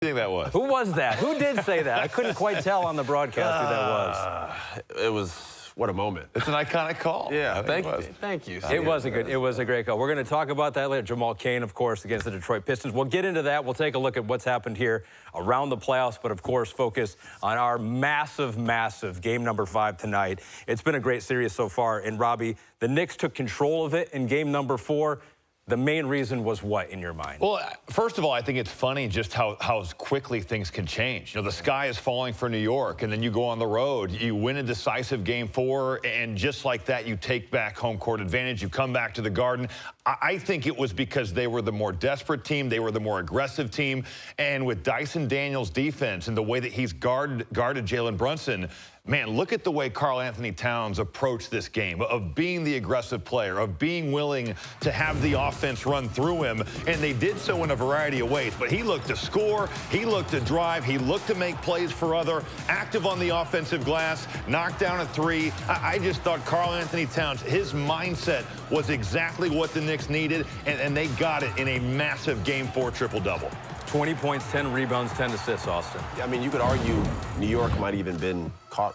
do you think that was? Who was that? Who did say that? I couldn't quite tell on the broadcast who that was. It was, what a moment. It's an iconic call. Yeah, thank you. It was a great call. We're going to talk about that later. Jamal Cain, of course, against the Detroit Pistons. We'll get into that. We'll take a look at what's happened here around the playoffs, but of course focus on our massive game number 5 tonight. It's been a great series so far. And Robbie, the Knicks took control of it in game number 4. The main reason was what in your mind? Well, first of all, I think it's funny just how quickly things can change. You know, the sky is falling for New York, and then you go on the road. You win a decisive game 4, and just like that, you take back home court advantage. You come back to the Garden. I think it was because they were the more desperate team. They were the more aggressive team. And with Dyson Daniels' defense and the way that he's guarded Jalen Brunson, man, look at the way Karl Anthony Towns approached this game, of being the aggressive player, of being willing to have the offense run through him. And they did so in a variety of ways. But he looked to score, he looked to drive, he looked to make plays for other, active on the offensive glass, knocked down a 3. I just thought Karl Anthony Towns, his mindset was exactly what the Knicks needed, and they got it in a massive game 4 triple-double. 20 points, 10 rebounds, 10 assists, Austin. I mean, you could argue New York might even been caught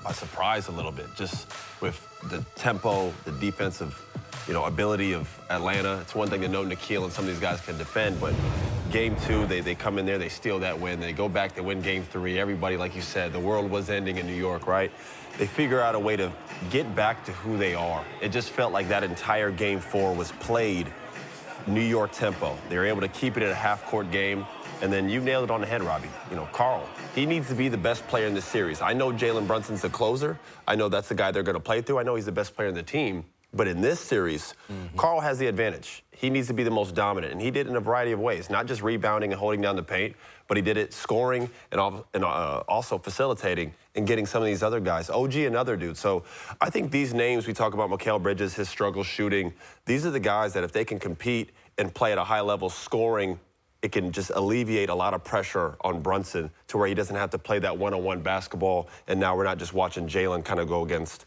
by surprise a little bit, just with the tempo, the defensive, ability of Atlanta. It's one thing to know Nikhil and some of these guys can defend, but game 2, they come in there, they steal that win, they go back, they win game 3. Everybody, like you said, the world was ending in New York, right? They figure out a way to get back to who they are. It just felt like that entire game 4 was played New York tempo. They were able to keep it at a half-court game, and then you nailed it on the head, Robbie. Karl, he needs to be the best player in this series. I know Jalen Brunson's the closer. I know that's the guy they're going to play through. I know he's the best player in the team. But in this series, Karl has the advantage. He needs to be the most dominant, and he did it in a variety of ways, not just rebounding and holding down the paint, but he did it scoring and also facilitating and getting some of these other guys, OG and other dudes. So I think these names, we talk about Mikal Bridges, his struggle shooting, these are the guys that if they can compete and play at a high level scoring, it can just alleviate a lot of pressure on Brunson to where he doesn't have to play that one-on-one basketball. And now we're not just watching Jalen kind of go against,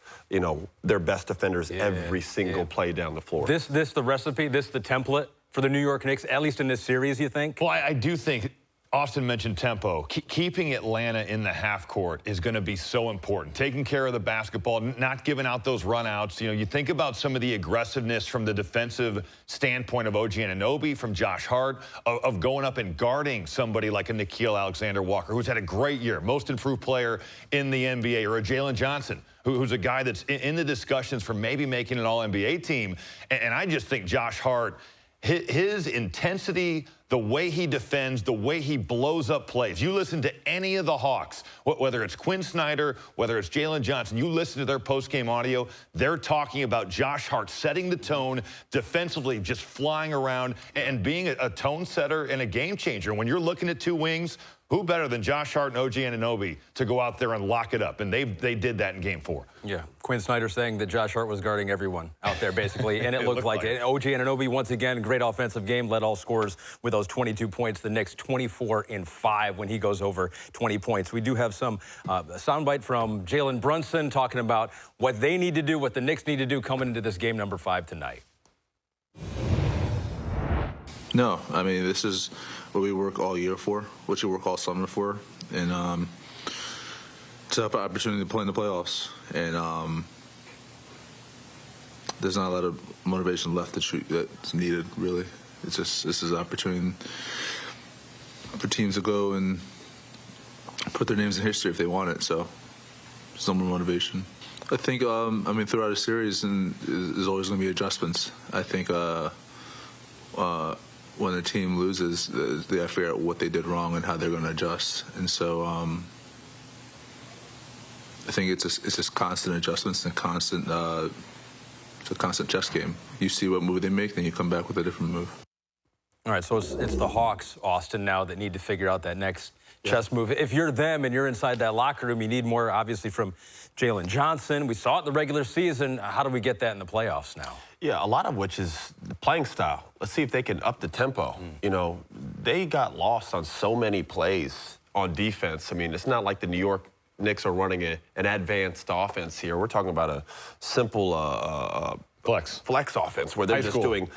their best defenders every single play down the floor. This the recipe, this the template for the New York Knicks, at least in this series, you think? Well, I do think Austin mentioned tempo. Keeping Atlanta in the half court is going to be so important. Taking care of the basketball, not giving out those runouts. You think about some of the aggressiveness from the defensive standpoint of OG Anunoby, from Josh Hart, of going up and guarding somebody like a Nickeil Alexander-Walker, who's had a great year, most improved player in the NBA, or a Jalen Johnson, who's a guy that's in the discussions for maybe making an All-NBA team. And I just think Josh Hart, his intensity, the way he defends, the way he blows up plays. You listen to any of the Hawks, whether it's Quinn Snyder, whether it's Jalen Johnson, you listen to their post-game audio, they're talking about Josh Hart setting the tone, defensively just flying around and being a tone setter and a game changer. When you're looking at 2 wings, who better than Josh Hart and OG Anunoby to go out there and lock it up? And they did that in game 4. Yeah, Quinn Snyder saying that Josh Hart was guarding everyone out there, basically, and it looked like it. OG Anunoby, once again, great offensive game, led all scorers with those 22 points. The Knicks 24-5 when he goes over 20 points. We do have some soundbite from Jalen Brunson talking about what they need to do, what the Knicks need to do coming into this game number 5 tonight. No, I mean, this is what we work all year for, what you work all summer for, and to have an opportunity to play in the playoffs. And there's not a lot of motivation left that's needed, really. It's just, this is an opportunity for teams to go and put their names in history if they want it, so some more motivation. I think, I mean, throughout a series, there's always going to be adjustments. I think when a team loses, they have to figure out what they did wrong and how they're going to adjust. And so I think it's just constant adjustments and it's a constant chess game. You see what move they make, then you come back with a different move. All right, so it's the Hawks, Austin, now that need to figure out that next chess move. If you're them and you're inside that locker room, you need more, obviously, from Jalen Johnson. We saw it in the regular season. How do we get that in the playoffs now? Yeah, a lot of which is the playing style. Let's see if they can up the tempo. They got lost on so many plays on defense. I mean, it's not like the New York Knicks are running an advanced offense here. We're talking about a simple flex offense where they're just doing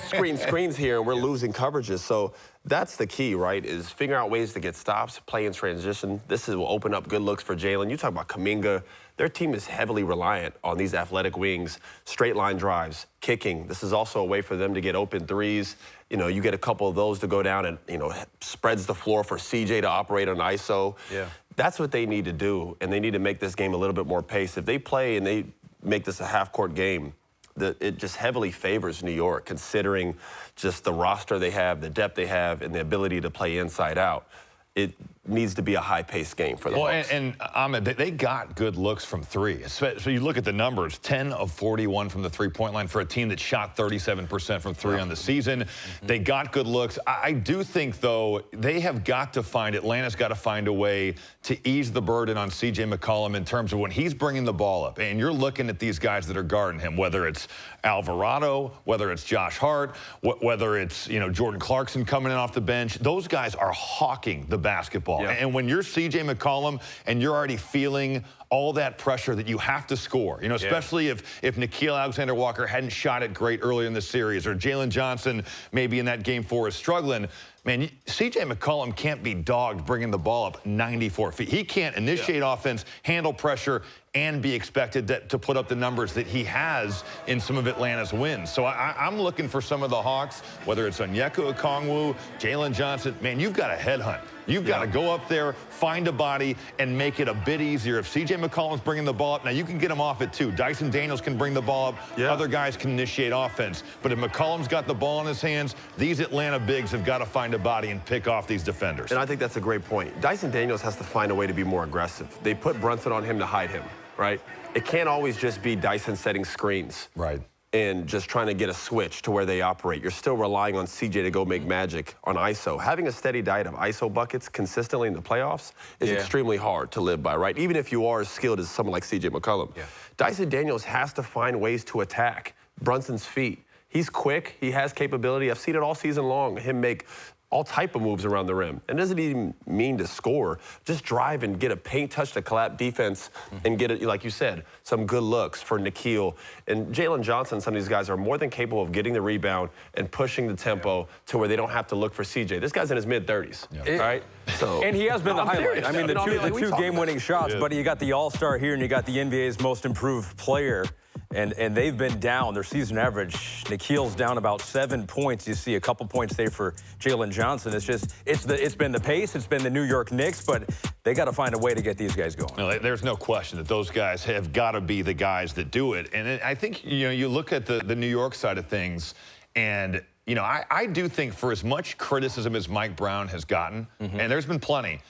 screens here, and we're losing coverages. So that's the key, right, is figure out ways to get stops, play in transition. This will open up good looks for Jalen. You talk about Kuminga. Their team is heavily reliant on these athletic wings, straight line drives, kicking. This is also a way for them to get open threes. You know, you get a couple of those to go down and, you know, spreads the floor for CJ to operate on ISO. Yeah. That's what they need to do, and they need to make this game a little bit more pace. If they play and they make this a half-court game, it just heavily favors New York, considering just the roster they have, the depth they have, and the ability to play inside out. It needs to be a high-paced game for the Hawks. And Ahmed, they got good looks from three. So you look at the numbers, 10 of 41 from the three-point line for a team that shot 37% from three on the season. They got good looks. I do think, though, they have got to find, Atlanta's got to find a way to ease the burden on C.J. McCollum in terms of when he's bringing the ball up. And you're looking at these guys that are guarding him, whether it's Alvarado, whether it's Josh Hart, whether it's, you know, Jordan Clarkson coming in off the bench. Those guys are hawking the basketball. Yeah. And when you're C.J. McCollum and you're already feeling all that pressure that you have to score, you know, especially if Nickeil Alexander-Walker hadn't shot it great earlier in the series, or Jalen Johnson maybe in that game 4 is struggling, man, C.J. McCollum can't be dogged bringing the ball up 94 feet. He can't initiate offense, handle pressure, and be expected to put up the numbers that he has in some of Atlanta's wins. So I'm looking for some of the Hawks, whether it's Onyeka Okongwu, Jalen Johnson. Man, you've got a headhunt. You've got to go up there, find a body, and make it a bit easier. If C.J. McCollum's bringing the ball up, now you can get him off it too. Dyson Daniels can bring the ball up. Other guys can initiate offense. But if McCollum's got the ball in his hands, these Atlanta bigs have got to find a body and pick off these defenders. And I think that's a great point. Dyson Daniels has to find a way to be more aggressive. They put Brunson on him to hide him, right? It can't always just be Dyson setting screens. Right. And just trying to get a switch to where they operate. You're still relying on CJ to go make magic on ISO. Having a steady diet of ISO buckets consistently in the playoffs is extremely hard to live by, right? Even if you are as skilled as someone like CJ McCollum. Dyson Daniels has to find ways to attack Brunson's feet. He's quick. He has capability. I've seen it all season long, him make all type of moves around the rim. And it doesn't even mean to score. Just drive and get a paint touch to collapse defense and get it, like you said, some good looks for Nickeil. And Jalen Johnson, some of these guys are more than capable of getting the rebound and pushing the tempo to where they don't have to look for CJ. This guy's in his mid-30s, right? So, and he has been the highlight. I mean, the two game-winning shots, buddy. You got the All-Star here, and you got the NBA's most improved player. And they've been down. Their season average, Nickeil's down about 7 points. You see a couple points there for Jalen Johnson. It's just, it's been the pace. It's been the New York Knicks, but they got to find a way to get these guys going. No, there's no question that those guys have got to be the guys that do it. And I think, you know, you look at the New York side of things, and, you know, I do think for as much criticism as Mike Brown has gotten, and there's been plenty,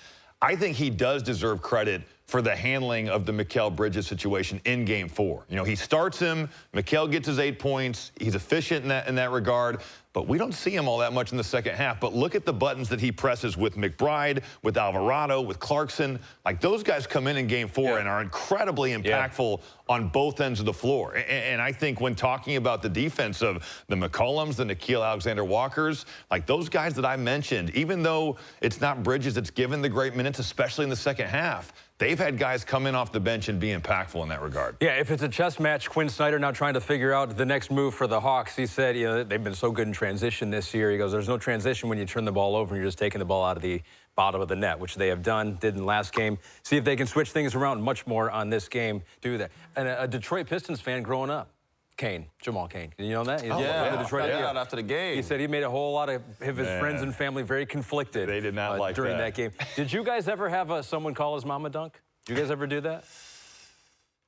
I think he does deserve credit for the handling of the Mikal Bridges situation in Game 4. You know, he starts him, Mikal gets his 8 points, he's efficient in that regard, but we don't see him all that much in the second half. But look at the buttons that he presses with McBride, with Alvarado, with Clarkson. Like, those guys come in Game 4 and are incredibly impactful on both ends of the floor. And I think when talking about the defense of the McCollums, the Nickeil Alexander-Walkers, like those guys that I mentioned, even though it's not Bridges that's given the great minutes, especially in the second half, they've had guys come in off the bench and be impactful in that regard. Yeah, if it's a chess match, Quinn Snyder now trying to figure out the next move for the Hawks. He said, you know, they've been so good in transition this year. He goes, there's no transition when you turn the ball over and you're just taking the ball out of the bottom of the net, which they have done, did in last game. See if they can switch things around much more on this game. Do that. And a Detroit Pistons fan growing up, Jamal Cain. Did you know that? The Detroit out after the game. He said he made a whole lot of his friends and family very conflicted. They did not like during that game. Did you guys ever have someone call his mom a dunk? Did you guys ever do that?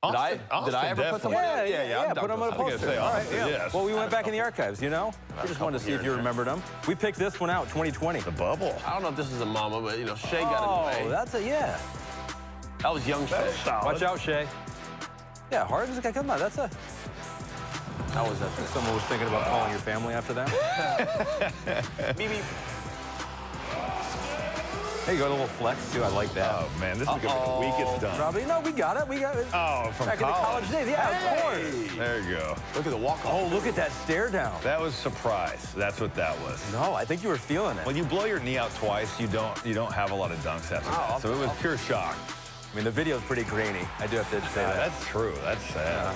Did I ever put someone in? Yeah, put them on a poster. All right, yes. Well, we went back in the archives, you know? We just wanted to see if you remembered them. We picked this one out, 2020. The bubble. I don't know if this is a mama, but, you know, Shea got in the way. Oh, that's That was young Shea. Watch out, Shea. Yeah, hard as a guy. Come on, that's a... How was that? Someone was thinking about calling your family after that? Beep, beep. There you go, a little flex, too. I like that. Oh, man, this is going to be the weakest dunk. Robbie, no, we got it. We got it. Oh, from back in the college days. Yeah, of course. There you go. Look at the walk-off. Oh, look at that stare down. That was surprise. That's what that was. No, I think you were feeling it. When you blow your knee out twice, you don't have a lot of dunks after that. So it was pure shock. I mean, the video's pretty grainy. I do have to say that. That's true. That's sad.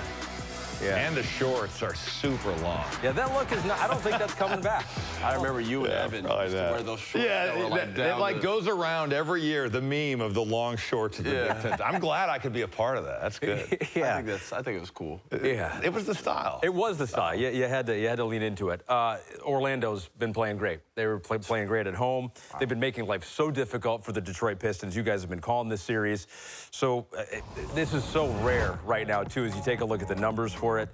Yeah. And the shorts are super long. Yeah, that look is not, I don't think that's coming back. I remember you and Evan used to wear those shorts that were like down it goes around every year, the meme of the long shorts. I'm glad I could be a part of that. That's good. Yeah. I think it was cool. Yeah. It was the style. It was the style. You had to lean into it. Orlando's been playing great. They were playing great at home. They've been making life so difficult for the Detroit Pistons. You guys have been calling this series. So this is so rare right now, too, as you take a look at the numbers for it.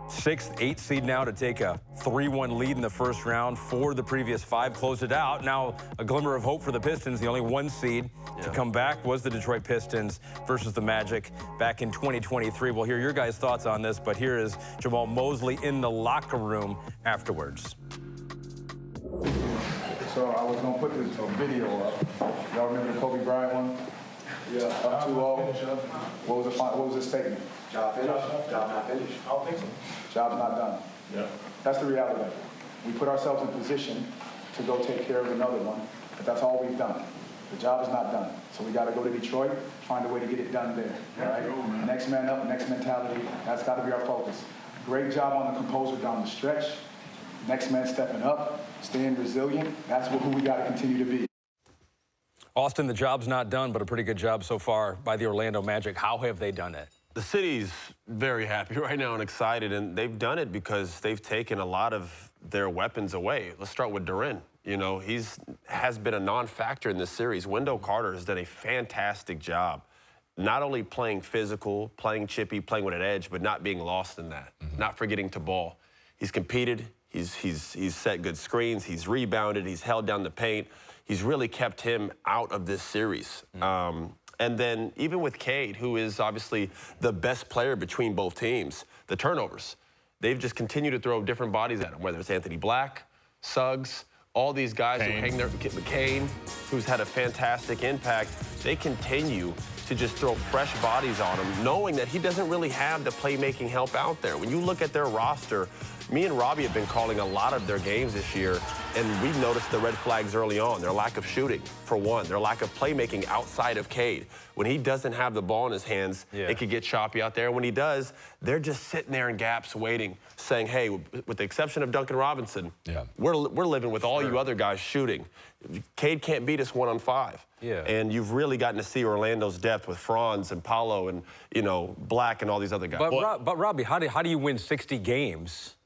6th, 8th seed now to take a 3-1 lead in the first round. 4 of the previous 5 closed it out. Now a glimmer of hope for the Pistons. The only 1 seed to come back was the Detroit Pistons versus the Magic back in 2023. We'll hear your guys' thoughts on this, but here is Jamal Mosley in the locker room afterwards. So I was gonna put this video up. Y'all remember the Kobe Bryant one? Yeah. Up 2-0. What was the statement? Job finished. Job not finished. I don't think so. Job's not done. Yeah. That's the reality. We put ourselves in position to go take care of another one, but that's all we've done. The job is not done. So we got to go to Detroit, find a way to get it done there. All right? Next man up, next mentality. That's got to be our focus. Great job on the composer down the stretch. Next man stepping up, staying resilient. That's who we got to continue to be. Austin, the job's not done, but a pretty good job so far by the Orlando Magic. How have they done it? The city's very happy right now and excited, and they've done it because they've taken a lot of their weapons away. Let's start with Duren. You know, has been a non-factor in this series. Wendell Carter has done a fantastic job, not only playing physical, playing chippy, playing with an edge, but not being lost in that, not forgetting to ball. He's competed. He's set good screens. He's rebounded. He's held down the paint. He's really kept him out of this series. And then even with Cade, who is obviously the best player between both teams, the turnovers, they've just continued to throw different bodies at him, whether it's Anthony Black, Suggs, all these guys who hang their Kane, who's had a fantastic impact. They continue to just throw fresh bodies on him, knowing that he doesn't really have the playmaking help out there. When you look at their roster, me and Robbie have been calling a lot of their games this year, and we've noticed the red flags early on. Their lack of shooting, for one. Their lack of playmaking outside of Cade. When he doesn't have the ball in his hands, it could get choppy out there. When he does, they're just sitting there in gaps waiting, saying, hey, with the exception of Duncan Robinson, we're living with all you other guys shooting. Cade can't beat us 1-on-5. And you've really gotten to see Orlando's depth with Franz and Paolo and, you know, Black and all these other guys. But Robbie, how do you win 60 games?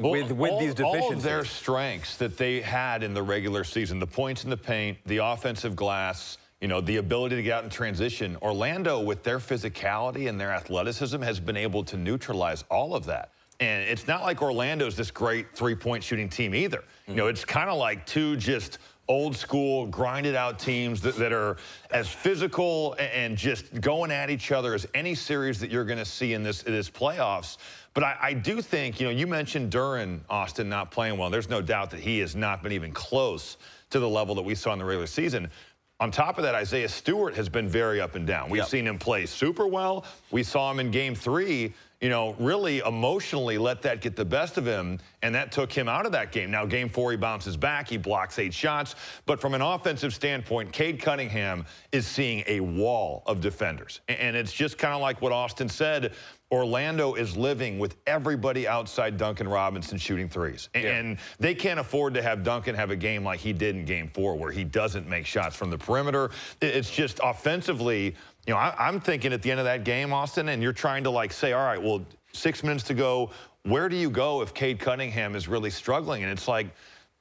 With these deficiencies? All of their strengths that they had in the regular season, the points in the paint, the offensive glass, you know, the ability to get out in transition. Orlando, with their physicality and their athleticism, has been able to neutralize all of that. And it's not like Orlando's this great three-point shooting team either. You know, it's kind of like two just old school, grinded out teams that are as physical and just going at each other as any series that you're going to see in this playoffs. But I do think, you know, you mentioned Duren, Austin, not playing well. There's no doubt that he has not been even close to the level that we saw in the regular season. On top of that, Isaiah Stewart has been very up and down. We've seen him play super well. We saw him in Game 3, you know, really emotionally let that get the best of him, and that took him out of that game. Now, Game 4, he bounces back. He blocks 8 shots. But from an offensive standpoint, Cade Cunningham is seeing a wall of defenders. And it's just kind of like what Austin said. Orlando is living with everybody outside Duncan Robinson shooting threes. And they can't afford to have Duncan have a game like he did in Game 4 where he doesn't make shots from the perimeter. It's just offensively, you know, I'm thinking at the end of that game, Austin, and you're trying to like say, all right, well, 6 minutes to go. Where do you go if Cade Cunningham is really struggling? And it's like,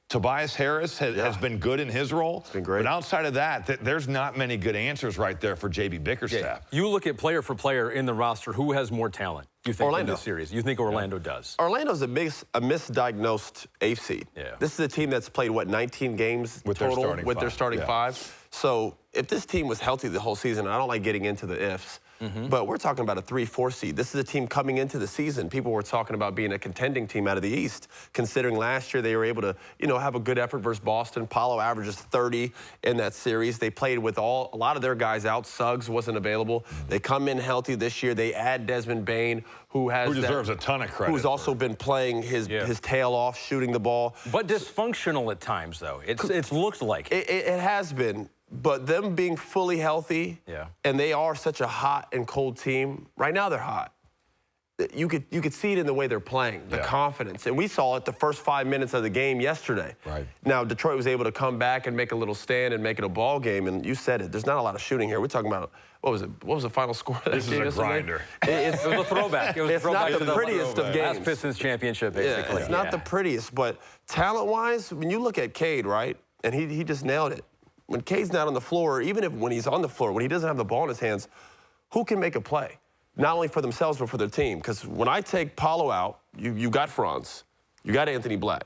Tobias Harris has been good in his role. It's been great. But outside of that, there's not many good answers right there for J.B. Bickerstaff. You look at player for player in the roster, who has more talent, you think, in this series? You think Orlando does? Orlando's a misdiagnosed 8th seed. This is a team that's played, what, 19 games with total their starting 5? So if this team was healthy the whole season, and I don't like getting into the ifs, but we're talking about a 3-4 seed. This is a team coming into the season. People were talking about being a contending team out of the East, considering last year they were able to, you know, have a good effort versus Boston. Paolo averages 30 in that series. They played with a lot of their guys out. Suggs wasn't available. They come in healthy this year. They add Desmond Bane, who deserves a ton of credit. Who's also been playing his tail off, shooting the ball. But dysfunctional at times, though. It's looked like it has been. But them being fully healthy, and they are such a hot and cold team. Right now they're hot. you could see it in the way they're playing, the confidence. And we saw it the first 5 minutes of the game yesterday. Right. Now, Detroit was able to come back and make a little stand and make it a ball game. And you said it, there's not a lot of shooting here. We're talking about, what was it? What was the final score of that This game is a grinder. It was a throwback. It was it's a throwback not the prettiest of games. Last Pistons championship, basically. Yeah, it's not the prettiest, but talent-wise, when you look at Cade, right, and he just nailed it. When Cade's not on the floor, even when he's on the floor, when he doesn't have the ball in his hands, who can make a play? Not only for themselves, but for their team. Because when I take Paolo out, you got Franz, you got Anthony Black,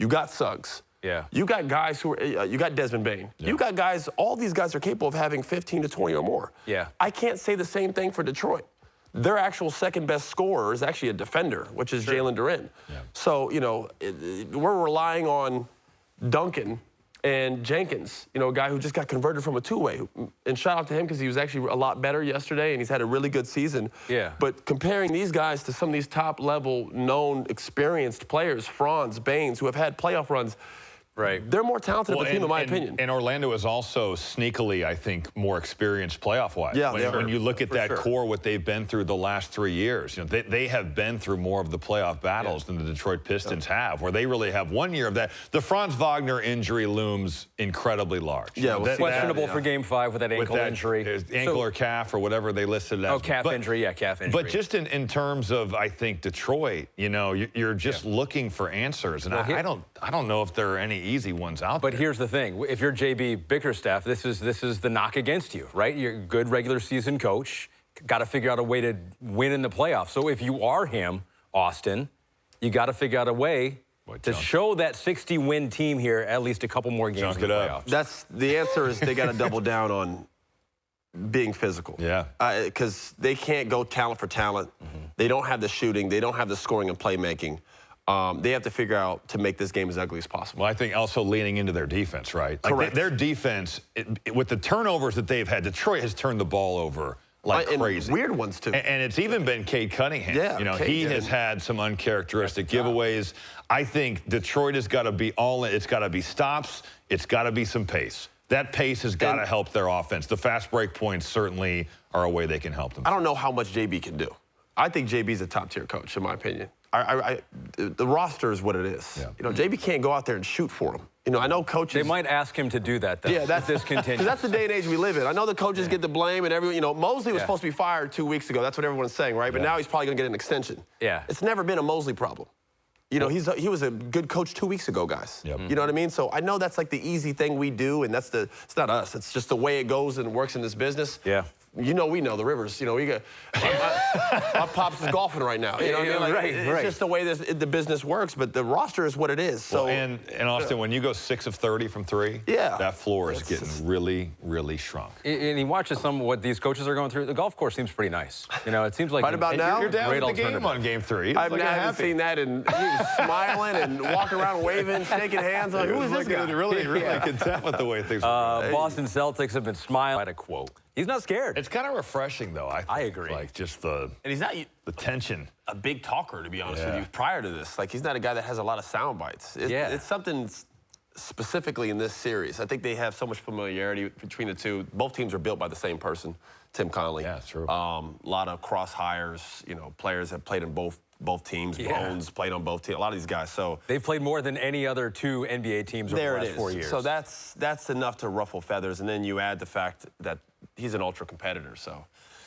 you got Suggs. Yeah. You got guys who are, you got Desmond Bane. Yeah. You got guys, all these guys are capable of having 15 to 20 or more. Yeah. I can't say the same thing for Detroit. Their actual second best scorer is actually a defender, which is Jalen Duren. Yeah. So, you know, we're relying on Duncan and Jenkins, you know, a guy who just got converted from a two-way. And shout out to him because he was actually a lot better yesterday and he's had a really good season. Yeah. But comparing these guys to some of these top-level, known, experienced players, Franz, Baines, who have had playoff runs, right. they're more talented of a team, in my opinion. And Orlando is also sneakily, I think, more experienced playoff-wise. Yeah, when you look at that core, what they've been through the last 3 years, you know, they have been through more of the playoff battles than the Detroit Pistons have, where they really have 1 year of that. The Franz Wagner injury looms incredibly large. Yeah, questionable for Game 5 with that ankle injury. Ankle or calf or whatever they listed it as. Oh, calf injury, yeah, calf injury. But just in terms of, I think, Detroit, you know, you're just looking for answers, and I don't know if there are any easy ones out there. But here's the thing. If you're JB Bickerstaff, this is the knock against you, right? You're a good regular season coach. Got to figure out a way to win in the playoffs. So if you are him, Austin, you got to figure out a way to show that 60-win team here at least a couple more games in the playoffs. That's the answer is they got to double down on being physical. Yeah. Because they can't go talent for talent. They don't have the shooting. They don't have the scoring and playmaking. They have to figure out to make this game as ugly as possible. Well, I think also leaning into their defense, right? Like Correct. Their defense, with the turnovers that they've had, Detroit has turned the ball over like crazy. Weird ones, too. And it's even been Cade Cunningham. Yeah, you know, he has had some uncharacteristic giveaways. I think Detroit has got to be all in. It's got to be stops. It's got to be some pace. That pace has got to help their offense. The fast break points certainly are a way they can help them. I don't know how much JB can do. I think JB's a top-tier coach, in my opinion. The roster is what it is. Yeah. You know, JB can't go out there and shoot for him. You know, I know coaches. They might ask him to do that, though. Yeah, that's this continues. That's the day and age we live in. I know the coaches get the blame and everyone. You know, Mosley was supposed to be fired 2 weeks ago. That's what everyone's saying, right? But now he's probably going to get an extension. Yeah. It's never been a Mosley problem. You know, he was a good coach 2 weeks ago, guys. Yep. You know what I mean? So I know that's like the easy thing we do, and it's not us. It's just the way it goes and works in this business. Yeah. You know, we know the Rivers. You know, we got my pops is golfing right now. You know what I mean? Like, it's just the way the business works. But the roster is what it is. So well, and Austin, when you go 6 of 30 from 3, that floor is getting really, really shrunk. And he watches some of what these coaches are going through. The golf course seems pretty nice. You know, it seems like right about now you're down with the game on Game 3. I haven't seen that, and he was smiling and walking around, waving, shaking hands. Like, who is this guy? Really content with the way things are going. Boston Celtics have been smiling at a quote. He's not scared. It's kind of refreshing, though. I agree. Like just the he's not the tension. A big talker, to be honest with you. Prior to this, like he's not a guy that has a lot of sound bites. It's something specifically in this series. I think they have so much familiarity between the two. Both teams are built by the same person, Tim Connelly. Yeah, true. A lot of cross hires. You know, players have played in both teams. Bones played on both teams. A lot of these guys. So they've played more than any other 2 NBA teams over the last 4 years. So that's enough to ruffle feathers. And then you add the fact that he's an ultra competitor. So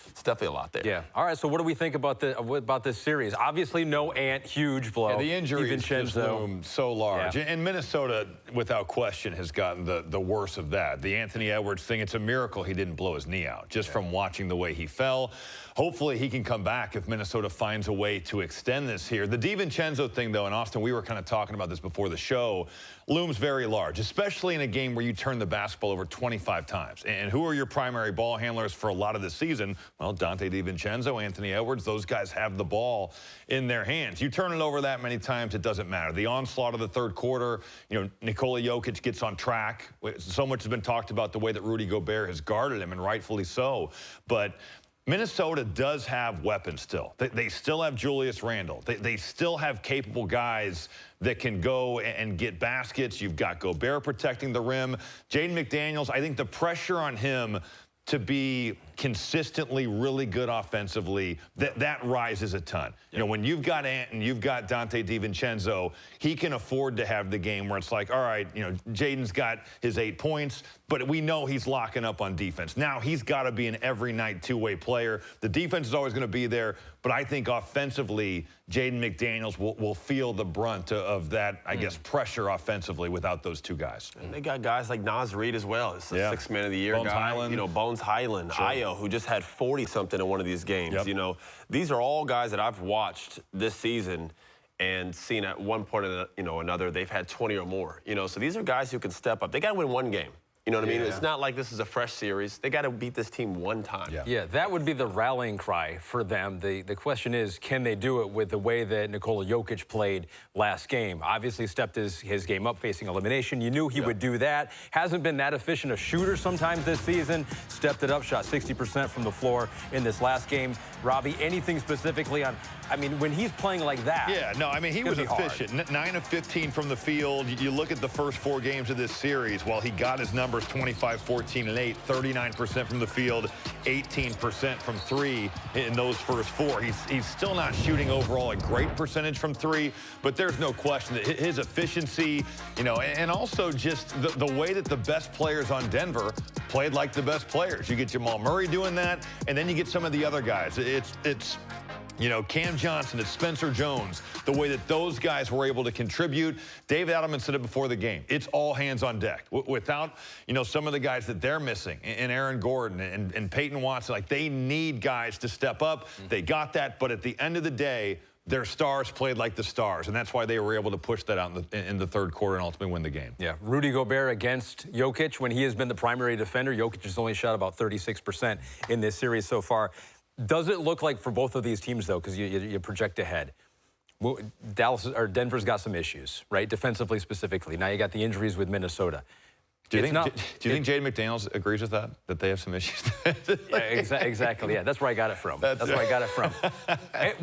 it's definitely a lot there. Yeah. All right. So what do we think about this series? Obviously, no Ant, huge blow. Yeah, the injury just loomed so large. Yeah. And Minnesota, without question, has gotten the worst of that. The Anthony Edwards thing, it's a miracle he didn't blow his knee out just from watching the way he fell. Hopefully he can come back if Minnesota finds a way to extend this here. The DiVincenzo thing, though, and Austin, we were kind of talking about this before the show, looms very large, especially in a game where you turn the basketball over 25 times. And who are your primary ball handlers for a lot of the season? Well, Dante DiVincenzo, Anthony Edwards, those guys have the ball in their hands. You turn it over that many times, it doesn't matter. The onslaught of the third quarter, you know, Nikola Jokic gets on track. So much has been talked about the way that Rudy Gobert has guarded him, and rightfully so. But Minnesota does have weapons still. They still have Julius Randle. They still have capable guys that can go and get baskets. You've got Gobert protecting the rim. Jaden McDaniels, I think the pressure on him to be consistently really good offensively, that rises a ton. You know, when you've got Ant and you've got Dante DiVincenzo, he can afford to have the game where it's like, all right, you know, Jaden's got his 8 points, but we know he's locking up on defense. Now he's got to be an every night two-way player. The defense is always going to be there, but I think offensively, Jaden McDaniels will feel the brunt of that, I guess, pressure offensively without those two guys. And they got guys like Naz Reid as well. It's the sixth man of the year Bones guy. Highland. You know, Bones Highland, Ayo, who just had 40-something in one of these games. Yep. You know, these are all guys that I've watched this season and seen at one point or another, they've had 20 or more. You know, so these are guys who can step up. They got to win one game. You know what I mean? It's not like this is a fresh series. They got to beat this team one time. Yeah, that would be the rallying cry for them. The question is, can they do it with the way that Nikola Jokic played last game? Obviously stepped his game up facing elimination. You knew he would do that. Hasn't been that efficient a shooter sometimes this season. Stepped it up, shot 60% from the floor in this last game. Robbie, anything specifically on, I mean, when he's playing like that? Yeah, no, I mean, he was efficient. 9 of 15 from the field. You look at the first 4 games of this series, well, he got his numbers 25, 14, and 8, 39% from the field, 18% from 3 in those first 4. He's still not shooting overall a great percentage from 3, but there's no question that his efficiency, you know, and also just the way that the best players on Denver played like the best players. You get Jamal Murray doing that, and then you get some of the other guys. It's you know, Cam Johnson, it's Spencer Jones, the way that those guys were able to contribute. David Adelman said it before the game. It's all hands on deck. Without, you know, some of the guys that they're missing, and Aaron Gordon and Peyton Watson, like, they need guys to step up. They got that, but at the end of the day, their stars played like the stars, and that's why they were able to push that out in the third quarter and ultimately win the game. Yeah, Rudy Gobert against Jokic when he has been the primary defender. Jokic has only shot about 36% in this series so far. Does it look like for both of these teams, though, because you project ahead, Denver's got some issues, right, defensively specifically. Now you got the injuries with Minnesota. Do you think Jaden McDaniels agrees with that they have some issues? Yeah, exactly. Yeah, that's where I got it from. That's where I got it from.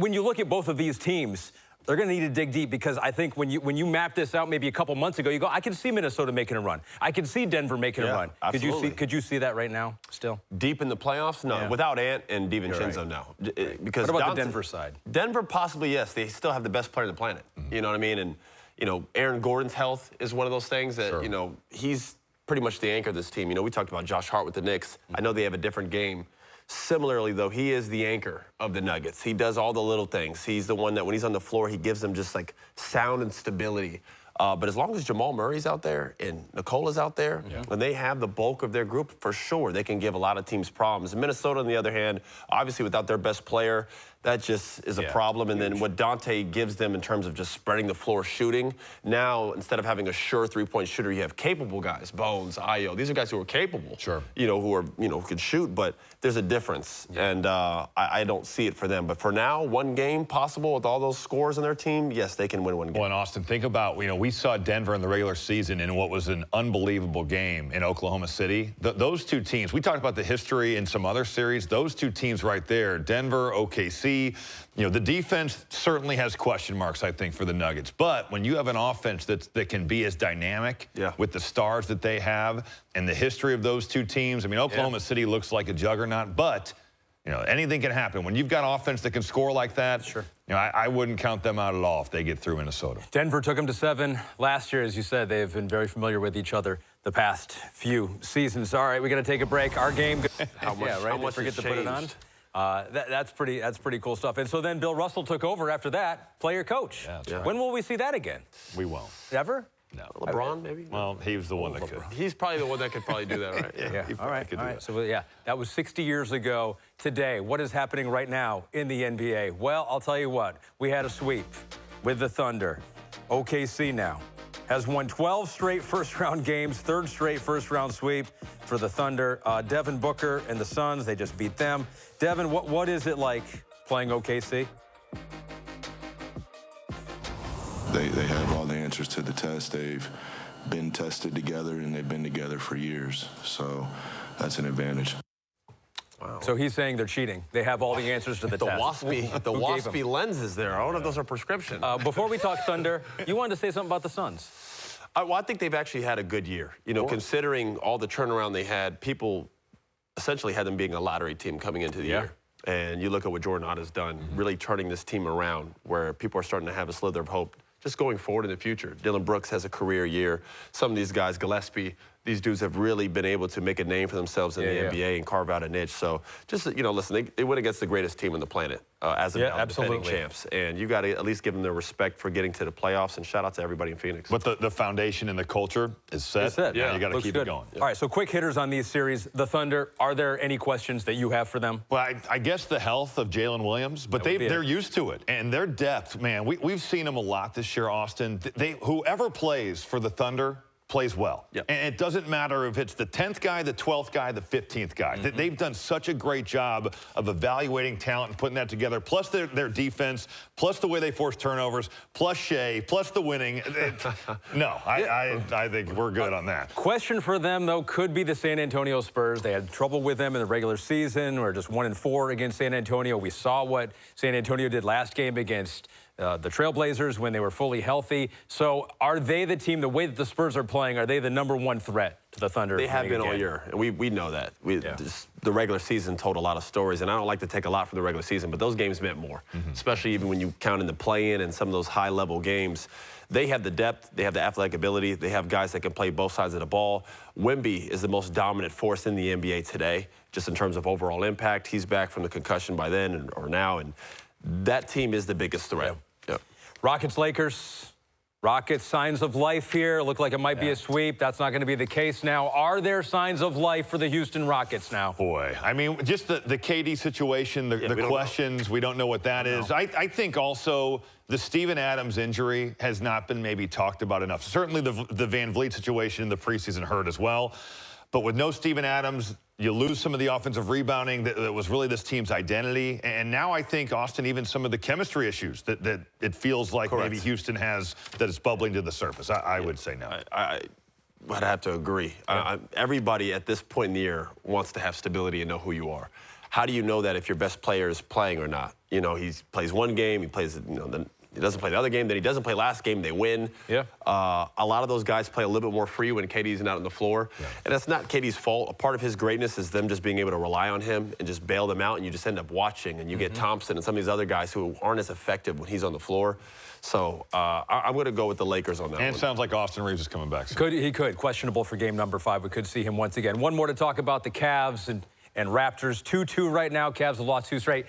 When you look at both of these teams, they're going to need to dig deep, because I think when you map this out maybe a couple months ago, you go, I can see Minnesota making a run. I can see Denver making a run. Absolutely. Could you see that right now still? Deep in the playoffs? No. Without Ant and DiVincenzo, no. Because what about the Denver side? Denver, possibly, yes. They still have the best player on the planet. You know what I mean? And, you know, Aaron Gordon's health is one of those things that, you know, he's pretty much the anchor of this team. You know, we talked about Josh Hart with the Knicks. I know they have a different game. Similarly, though, he is the anchor of the Nuggets. He does all the little things. He's the one that when he's on the floor, he gives them just like sound and stability. But as long as Jamal Murray's out there and Nikola's out there, and they have the bulk of their group, for sure, they can give a lot of teams problems. Minnesota, on the other hand, obviously without their best player, that just is a problem. And then what Dante gives them in terms of just spreading the floor shooting, now instead of having a sure three-point shooter, you have capable guys, Bones, Ayo. These are guys who are capable, you know, who could shoot, but there's a difference. And I don't see it for them. But for now, one game possible with all those scores on their team, yes, they can win one game. Well, and Austin, think about, you know, we saw Denver in the regular season in what was an unbelievable game in Oklahoma City. Those two teams, we talked about the history in some other series. Those two teams right there, Denver, OKC, you know, the defense certainly has question marks, I think, for the Nuggets. But when you have an offense that can be as dynamic with the stars that they have and the history of those two teams, I mean, Oklahoma City looks like a juggernaut, but, you know, anything can happen. When you've got offense that can score like that, you know, I wouldn't count them out at all if they get through Minnesota. Denver took them to 7 last year. As you said, they've been very familiar with each other the past few seasons. All right, we got to take a break. Our game. How much forget to put it on. That's pretty cool stuff. And so then Bill Russell took over after that, player coach. Yeah, when will we see that again? We won't. Ever? No. LeBron, maybe? Well, he was the one that could. He's probably the one that could probably do that, right? Yeah. All right. So, yeah, that was 60 years ago today. What is happening right now in the NBA? Well, I'll tell you what. We had a sweep with the Thunder. OKC now has won 12 straight first-round games, 3rd straight first-round sweep for the Thunder. Devin Booker and the Suns, they just beat them. Devin, what is it like playing OKC? They have all the answers to the test. They've been tested together, and they've been together for years. So that's an advantage. Wow. So he's saying they're cheating. They have all the answers to the test. Waspy lenses there. I don't know if those are prescription. Before we talk Thunder, you wanted to say something about the Suns. Well, I think they've actually had a good year. You know, considering all the turnaround they had, people essentially had them being a lottery team coming into the year. And you look at what Jordan Ott has done, really turning this team around where people are starting to have a slither of hope just going forward in the future. Dylan Brooks has a career year. Some of these guys, Gillespie, these dudes have really been able to make a name for themselves in the NBA and carve out a niche. So just, you know, listen, they went against the greatest team on the planet as of now, defending champs. And you got to at least give them their respect for getting to the playoffs, and shout out to everybody in Phoenix. But the foundation and the culture is set. It's set. Yeah, you got to keep it going. All right, so quick hitters on these series. The Thunder, are there any questions that you have for them? Well, I guess the health of Jalen Williams, but they're used to it. And their depth, man, we've seen them a lot this year, Austin. Whoever plays for the Thunder plays well. Yep. And it doesn't matter if it's the 10th guy, the 12th guy, the 15th guy. They've done such a great job of evaluating talent and putting that together, plus their defense, plus the way they force turnovers, plus Shea, plus the winning. I think we're good on that. Question for them, though, could be the San Antonio Spurs. They had trouble with them in the regular season, or just 1-4 against San Antonio. We saw what San Antonio did last game against the Trailblazers when they were fully healthy. So are they the team, the way that the Spurs are playing, are they the #1 threat to the Thunder? They have been all year, and we know that. The regular season told a lot of stories, and I don't like to take a lot from the regular season, but those games meant more, especially even when you count in the play-in and some of those high-level games. They have the depth, they have the athletic ability, they have guys that can play both sides of the ball. Wemby is the most dominant force in the NBA today, just in terms of overall impact. He's back from the concussion by then or now, and that team is the biggest threat. Rockets, Lakers. Rockets, signs of life here. Look like it might be a sweep. That's not going to be the case now. Are there signs of life for the Houston Rockets now? Boy, I mean, just the KD situation, the questions, we don't know what that is. I think also the Steven Adams injury has not been maybe talked about enough. Certainly the Van Vliet situation in the preseason hurt as well. But with no Steven Adams, you lose some of the offensive rebounding that was really this team's identity. And now I think, Austin, even some of the chemistry issues that it feels like maybe Houston has that is bubbling to the surface. I would say no. I'd have to agree. Everybody at this point in the year wants to have stability and know who you are. How do you know that if your best player is playing or not? You know, he plays one game, he plays, he doesn't play the other game, then he doesn't play last game, they win. A lot of those guys play a little bit more free when KD's not on the floor. And that's not KD's fault. A part of his greatness is them just being able to rely on him and just bail them out, and you just end up watching, and you get Thompson and some of these other guys who aren't as effective when he's on the floor. So I'm going to go with the Lakers on that one. And it sounds like Austin Reeves is coming back soon. He could. Questionable for game number 5. We could see him once again. One more to talk about the Cavs and Raptors. 2-2 right now. Cavs have lost 2 straight.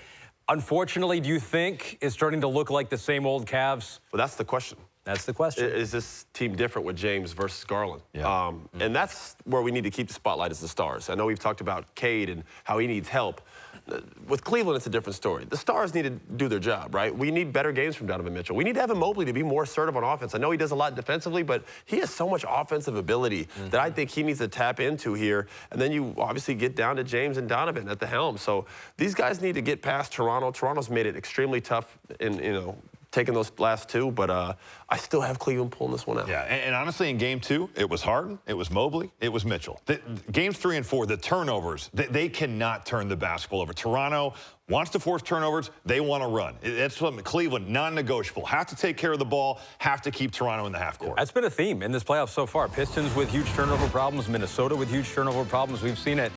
Unfortunately, do you think it's starting to look like the same old Cavs? Well, that's the question. That's the question. Is this team different with James versus Garland? And that's where we need to keep the spotlight as the stars. I know we've talked about Cade and how he needs help. With Cleveland, it's a different story. The stars need to do their job, right? We need better games from Donovan Mitchell. We need to have Mobley to be more assertive on offense. I know he does a lot defensively, but he has so much offensive ability that I think he needs to tap into here. And then you obviously get down to James and Donovan at the helm. So these guys need to get past Toronto. Toronto's made it extremely tough in, taking those last 2, but I still have Cleveland pulling this one out. Yeah, and honestly, in Game 2, it was Harden, it was Mobley, it was Mitchell. Games 3 and 4, the turnovers, they cannot turn the basketball over. Toronto wants to force turnovers, they want to run. That's what Cleveland, non-negotiable. Have to take care of the ball, have to keep Toronto in the half court. That's been a theme in this playoff so far. Pistons with huge turnover problems, Minnesota with huge turnover problems. We've seen it